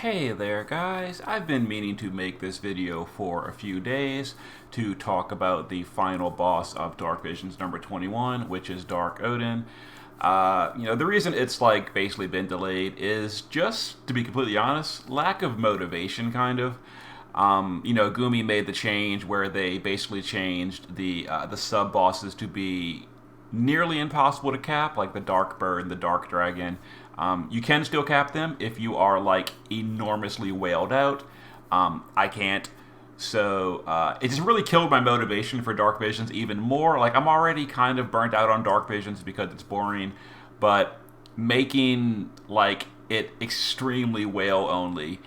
Hey there guys, I've been meaning to make this video for a few days to talk about the final boss of Dark Visions number 21, which is Dark Odin. The reason it's basically been delayed is just, to be completely honest, lack of motivation kind of. Gumi made the change where they basically changed the sub-bosses to be nearly impossible to cap, like the Dark Bird and the Dark Dragon. You can still cap them if you are enormously whaled out. I can't. So it just really killed my motivation for Dark Visions even more. I'm already kind of burnt out on Dark Visions because it's boring, but making it extremely whale only,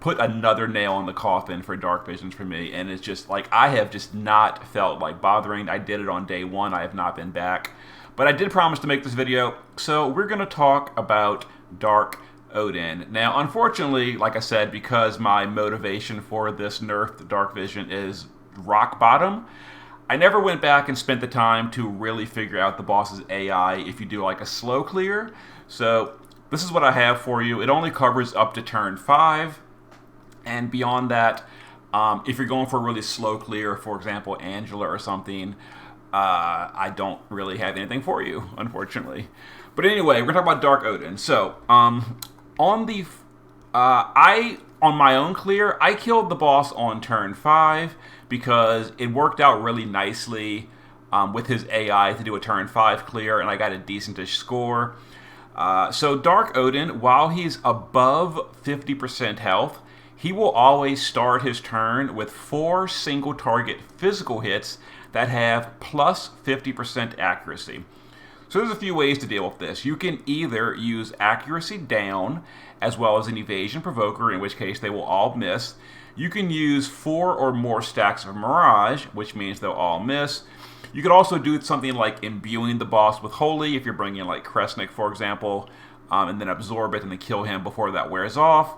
put another nail in the coffin for Dark Visions for me. And it's just I have just not felt like bothering. I did it on day one. I have not been back. But I did promise to make this video, so we're going to talk about Dark Odin. Now, unfortunately, like I said, because my motivation for this nerfed Dark Vision is rock bottom, I never went back and spent the time to really figure out the boss's AI if you do a slow clear. So this is what I have for you. It only covers up to turn 5, and beyond that, if you're going for a really slow clear, for example, Angela or something, I don't really have anything for you, unfortunately. But anyway, we're gonna talk about Dark Odin. So, on my own clear, I killed the boss on turn 5 because it worked out really nicely with his AI to do a turn 5 clear, and I got a decentish score. So Dark Odin, while he's above 50% health, he will always start his turn with 4 single target physical hits that have plus 50% accuracy. So there's a few ways to deal with this. You can either use accuracy down as well as an evasion provoker, in which case they will all miss. You can use 4 or more stacks of mirage, which means they'll all miss. You could also do something like imbuing the boss with holy if you're bringing Kresnik, for example, and then absorb it and then kill him before that wears off.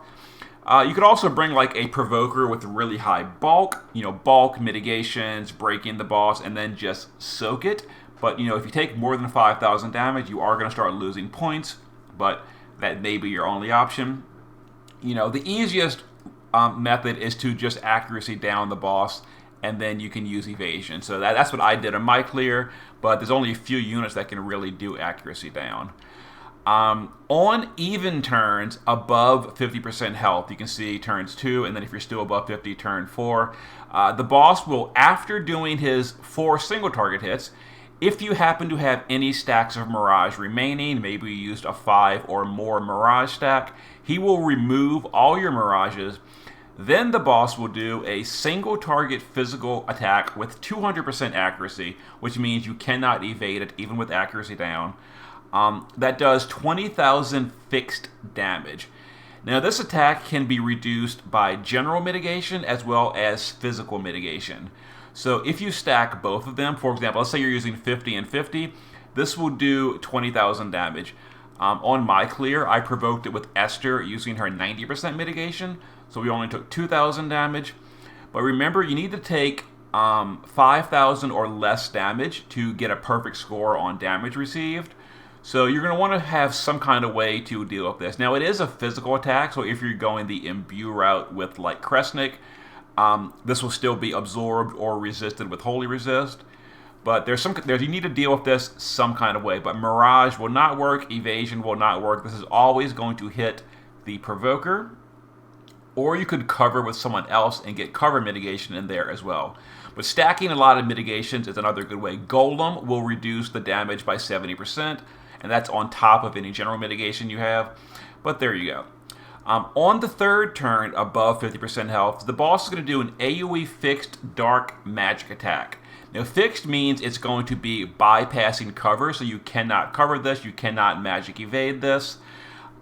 You could also bring a provoker with really high bulk, bulk mitigations, breaking the boss, and then just soak it. But if you take more than 5,000 damage, you are going to start losing points, but that may be your only option. The easiest method is to just accuracy down the boss, and then you can use evasion. So that's what I did on my clear, but there's only a few units that can really do accuracy down. On even turns above 50% health, you can see turns 2, and then if you're still above 50, turn 4. The boss will, after doing his 4 single target hits, if you happen to have any stacks of Mirage remaining, maybe you used a 5 or more Mirage stack, he will remove all your Mirages. Then the boss will do a single target physical attack with 200% accuracy, which means you cannot evade it even with accuracy down. That does 20,000 fixed damage. Now this attack can be reduced by general mitigation as well as physical mitigation. So if you stack both of them, for example, let's say you're using 50 and 50, this will do 20,000 damage. On my clear, I provoked it with Esther using her 90% mitigation, so we only took 2,000 damage. But remember, you need to take 5,000 or less damage to get a perfect score on damage received. So you're going to want to have some kind of way to deal with this. Now it is a physical attack, so if you're going the imbue route with Kresnik, this will still be absorbed or resisted with Holy Resist. But you need to deal with this some kind of way. But Mirage will not work, Evasion will not work. This is always going to hit the Provoker. Or you could cover with someone else and get cover mitigation in there as well. But stacking a lot of mitigations is another good way. Golem will reduce the damage by 70%. And that's on top of any general mitigation you have. But there you go. On the third turn, above 50% health, the boss is going to do an AoE fixed dark magic attack. Now, fixed means it's going to be bypassing cover, so you cannot cover this, you cannot magic evade this.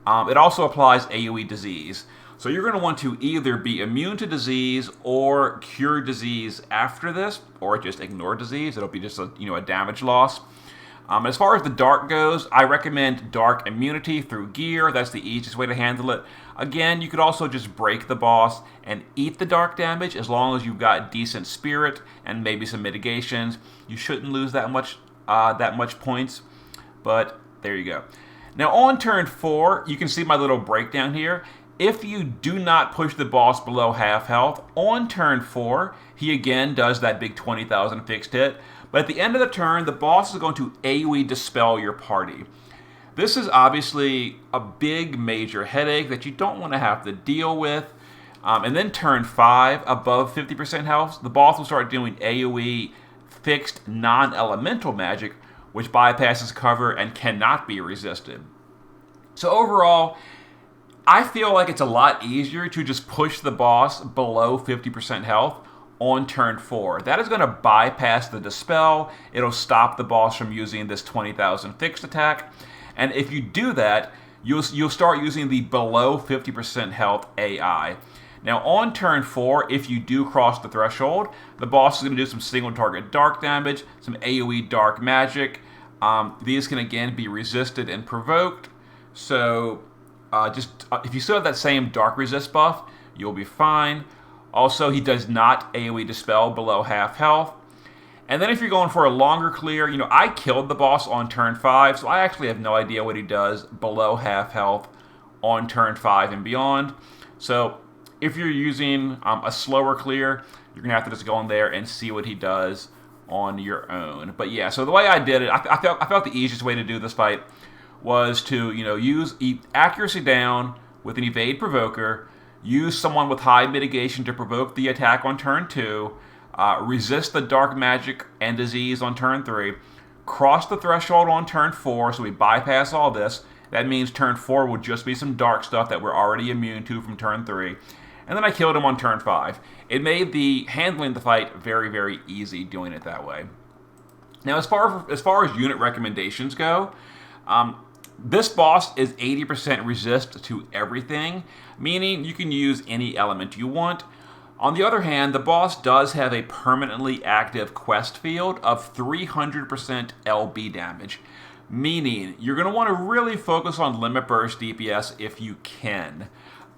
It also applies AoE disease. So you're going to want to either be immune to disease or cure disease after this, or just ignore disease. It'll be just a damage loss. As far as the dark goes, I recommend dark immunity through gear. That's the easiest way to handle it. Again, you could also just break the boss and eat the dark damage as long as you've got decent spirit and maybe some mitigations. You shouldn't lose that much points, but there you go. Now on turn 4, you can see my little breakdown here. If you do not push the boss below half health, on turn 4, he again does that big 20,000 fixed hit. But at the end of the turn, the boss is going to AoE dispel your party. This is obviously a big major headache that you don't want to have to deal with. And then turn 5, above 50% health, the boss will start doing AoE fixed non-elemental magic, which bypasses cover and cannot be resisted. So overall, I feel like it's a lot easier to just push the boss below 50% health on turn 4. That is going to bypass the dispel. It'll stop the boss from using this 20,000 fixed attack. And if you do that, you'll start using the below 50% health AI. Now on turn 4, if you do cross the threshold, the boss is going to do some single target dark damage, some AoE dark magic. These can again be resisted and provoked. So if you still have that same dark resist buff, you'll be fine. Also, he does not AoE dispel below half health. And then if you're going for a longer clear, I killed the boss on turn 5, so I actually have no idea what he does below half health on turn 5 and beyond. So if you're using a slower clear, you're going to have to just go in there and see what he does on your own. But yeah, so the way I did it, I felt the easiest way to do this fight was to use accuracy down with an evade provoker, use someone with high mitigation to provoke the attack on turn 2, resist the dark magic and disease on turn 3, cross the threshold on turn 4, so we bypass all this. That means turn 4 will just be some dark stuff that we're already immune to from turn 3. And then I killed him on turn 5. It made the handling the fight very, very easy doing it that way. Now, as far as unit recommendations go, this boss is 80% resist to everything, meaning you can use any element you want. On the other hand, the boss does have a permanently active quest field of 300% LB damage, meaning you're going to want to really focus on limit burst DPS if you can.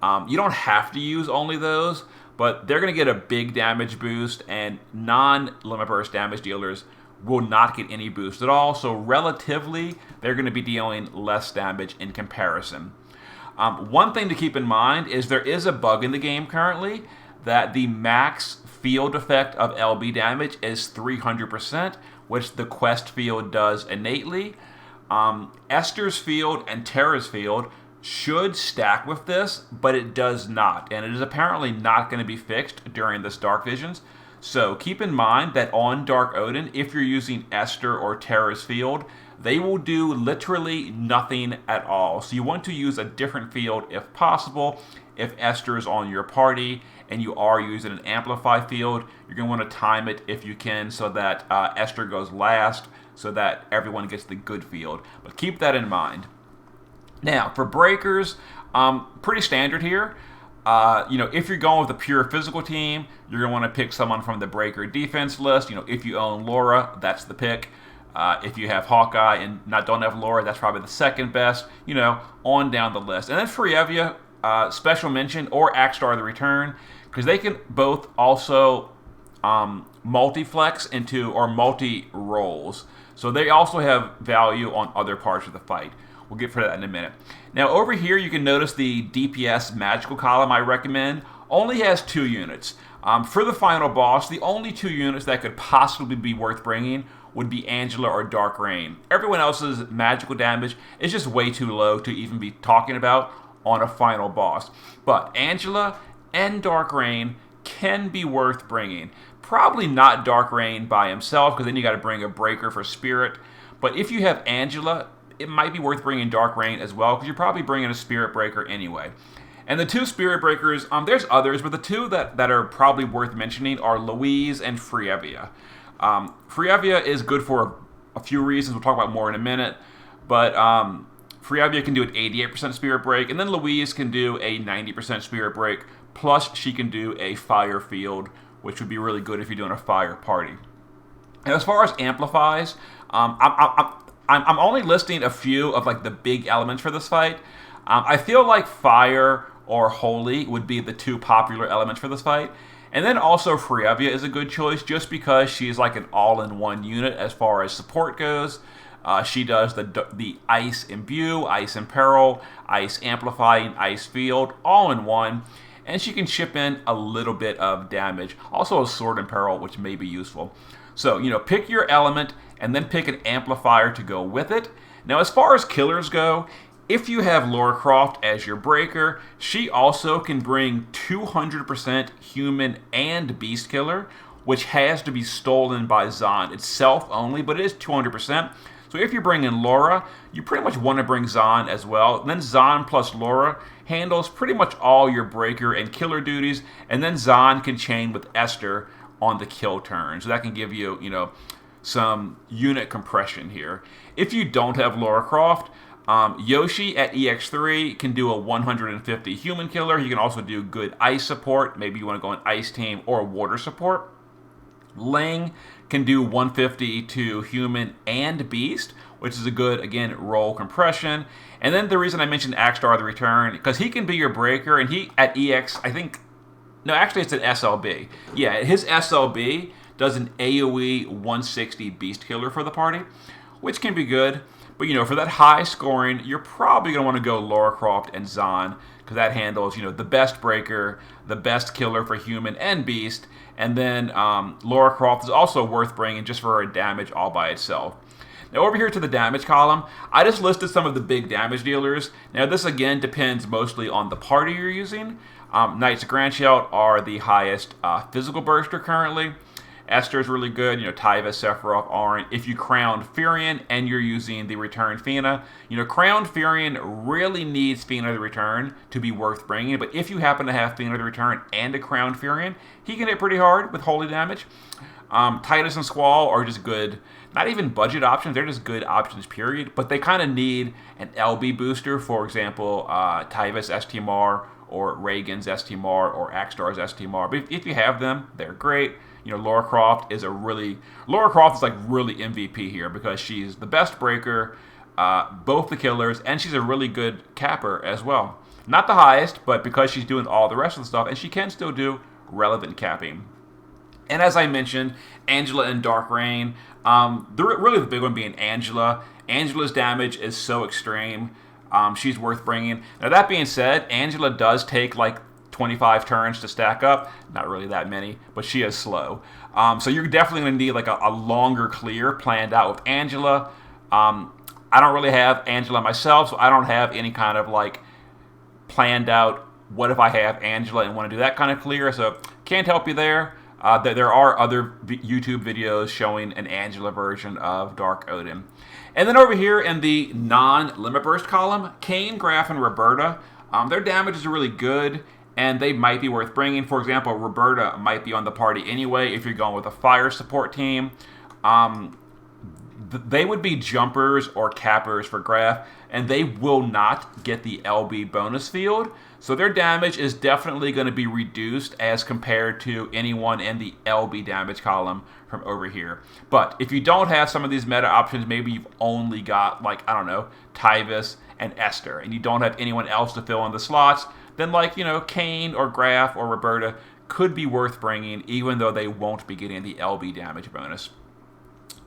You don't have to use only those, but they're going to get a big damage boost, and non-limit burst damage dealers will not get any boost at all, so relatively, they're going to be dealing less damage in comparison. One thing to keep in mind is there is a bug in the game currently that the max field effect of LB damage is 300%, which the quest field does innately. Esther's field and Terra's field should stack with this, but it does not, and it is apparently not going to be fixed during this Dark Visions. So keep in mind that on Dark Odin, if you're using Esther or Terra's field, they will do literally nothing at all. So you want to use a different field if possible. If Esther is on your party and you are using an Amplify field, you're going to want to time it if you can so that Esther goes last so that everyone gets the good field. But keep that in mind. Now, for breakers, pretty standard here. If you're going with a pure physical team, you're going to want to pick someone from the breaker defense list. If you own Laura, that's the pick. If you have Hawkeye and don't have Laura, that's probably the second best, on down the list. And then for Evia, special mention, or Axstar the Return, because they can both also multi-flex into, or multi-roles. So they also have value on other parts of the fight. We'll get for that in a minute. Now over here you can notice the DPS magical column I recommend only has 2 units. For the final boss, the only 2 units that could possibly be worth bringing would be Angela or Dark Rain. Everyone else's magical damage is just way too low to even be talking about on a final boss. But Angela and Dark Rain can be worth bringing. Probably not Dark Rain by himself, because then you got to bring a breaker for Spirit. But if you have Angela, it might be worth bringing Dark Rain as well, because you're probably bringing a Spirit Breaker anyway. And the 2 Spirit Breakers, there's others, but the 2 that are probably worth mentioning are Louise and Frievia. Frievia is good for a few reasons. We'll talk about more in a minute. But Frievia can do an 88% Spirit Break, and then Louise can do a 90% Spirit Break, plus she can do a Fire Field, which would be really good if you're doing a Fire Party. And as far as amplifies, I'm only listing a few of the big elements for this fight. I feel like Fire or Holy would be the 2 popular elements for this fight. And then also Frievia is a good choice just because she's like an all-in-one unit as far as support goes. She does the Ice Imbue, Ice Imperil, Ice Amplify, and Ice Field all in one. And she can chip in a little bit of damage. Also a Sword Imperil, which may be useful. So, pick your element and then pick an amplifier to go with it. Now, as far as killers go, if you have Lara Croft as your breaker, she also can bring 200% human and beast killer, which has to be stolen by Zahn itself only, but it is 200%. So if you bring in Lara, you pretty much want to bring Zahn as well. And then Zahn plus Lara handles pretty much all your breaker and killer duties, and then Zahn can chain with Esther on the kill turn. So that can give you, some unit compression here. If you don't have Lara Croft, Yoshi at EX3 can do a 150 human killer. He can also do good ice support. Maybe you want to go an ice team or water support. Ling can do 150 to human and beast, which is a good, again, roll compression. And then the reason I mentioned Axstar the Return, because he can be your breaker, and he, at EX, I think, no, actually it's an SLB. Yeah, his SLB does an AoE 160 beast killer for the party, which can be good. But, for that high scoring, you're probably going to want to go Lara Croft and Zahn, because that handles, the best breaker, the best killer for human and beast. And then Lara Croft is also worth bringing just for her damage all by itself. Now over here to the damage column, I just listed some of the big damage dealers. Now this again depends mostly on the party you're using. Knights of Granchild are the highest physical burster currently. Esther's really good, Tyvis, Sephiroth, Auron. If you crown Furion and you're using the Return Fina, crowned Furion really needs Fina the Return to be worth bringing, but if you happen to have Fina the Return and a crowned Furion, he can hit pretty hard with holy damage. Titus and Squall are just good, not even budget options, they're just good options, period, but they kind of need an LB booster, for example, Tyvis STMR, or Reagan's STMR, or Axstar's STMR. But if you have them, they're great. Lara Croft is really MVP here because she's the best breaker, both the killers, and she's a really good capper as well. Not the highest, but because she's doing all the rest of the stuff, and she can still do relevant capping. And as I mentioned, Angela and Dark Reign, really the big one being Angela. Angela's damage is so extreme. She's worth bringing. Now that being said, Angela does take like 25 turns to stack up. Not really that many, but she is slow. So you're definitely going to need like a longer clear planned out with Angela. I don't really have Angela myself, so I don't have any kind of like planned out, what if I have Angela and want to do that kind of clear, so can't help you there. There are other YouTube videos showing an Angela version of Dark Odin. And then over here in the non-Limit Burst column, Kain, Graf, and Roberta, their damage is really good, and they might be worth bringing. For example, Roberta might be on the party anyway if you're going with a fire support team. They would be jumpers or cappers for Graf, and they will not get the LB bonus field. So their damage is definitely going to be reduced as compared to anyone in the LB damage column from over here. But if you don't have some of these meta options, maybe you've only got, like, I don't know, Tyvis and Esther, and you don't have anyone else to fill in the slots, then like, Kain or Graf or Roberta could be worth bringing, even though they won't be getting the LB damage bonus.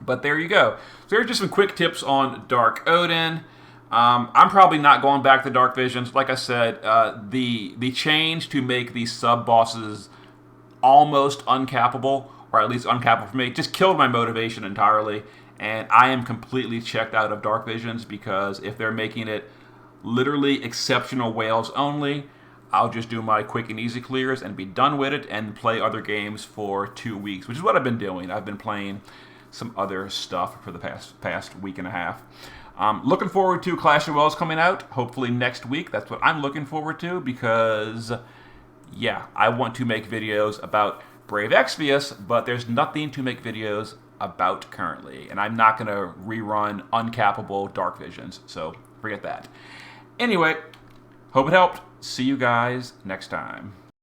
But there you go. So there are just some quick tips on Dark Odin. I'm probably not going back to Dark Visions. Like I said, the change to make these sub-bosses almost uncappable, or at least uncappable for me, just killed my motivation entirely. And I am completely checked out of Dark Visions, because if they're making it literally exceptional whales only, I'll just do my quick and easy clears and be done with it and play other games for 2 weeks, which is what I've been doing. I've been playing some other stuff for the past week and a half. Looking forward to Clash of Whales coming out, hopefully next week. That's what I'm looking forward to, because, yeah, I want to make videos about Brave Exvius, but there's nothing to make videos about currently, and I'm not going to rerun uncappable Dark Visions, so forget that. Anyway, hope it helped. See you guys next time.